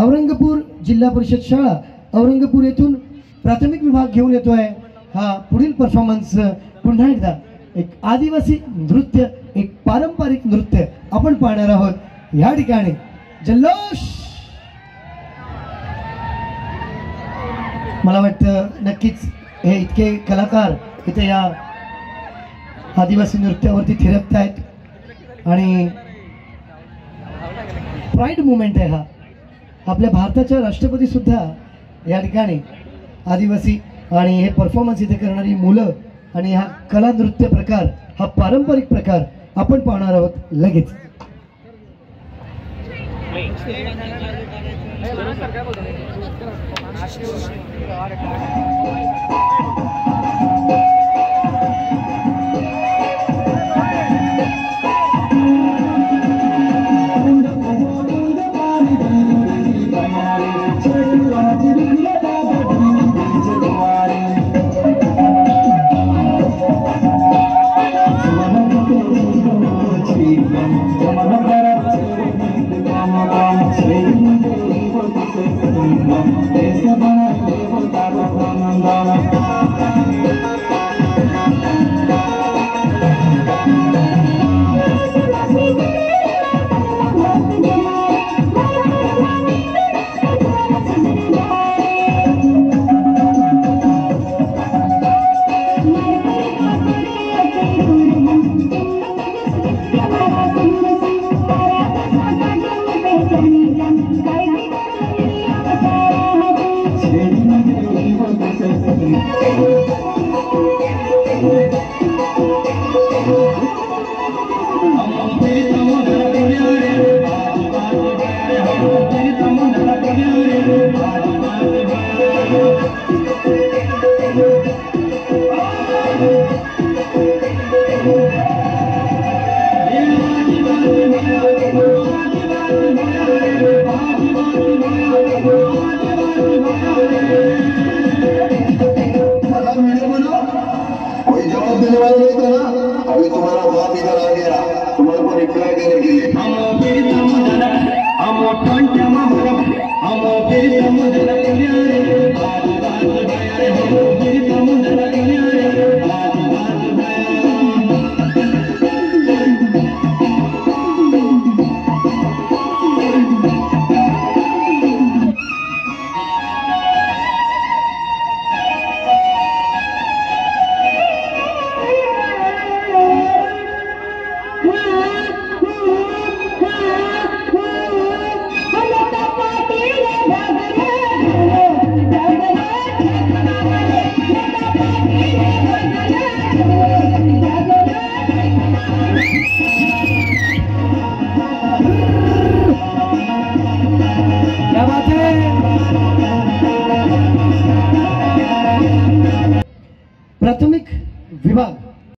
औरंगापूर जिल्हा परिषद शाळा औरंगापूर येथून प्राथमिक विभाग घेऊन येतोय हा पुढील परफॉर्मन्स। पुन्हा एकदा एक आदिवासी नृत्य, एक पारंपरिक नृत्य आपण पाहणार आहोत या ठिकाणी। जल्लोष, मला वाटतं नक्कीच हे इतके कलाकार इथे या आदिवासी नृत्यावरती थिरकत आहेत आणि प्राइड मुवमेंट आहे हा। आपल्या भारताच्या राष्ट्रपती सुद्धा या ठिकाणी आदिवासी आणि हे परफॉर्मन्स इथे करणारी मुलं आणि हा कला नृत्य प्रकार, हा पारंपरिक प्रकार आपण पाहणार आहोत लगेच। प्राथमिक विभाग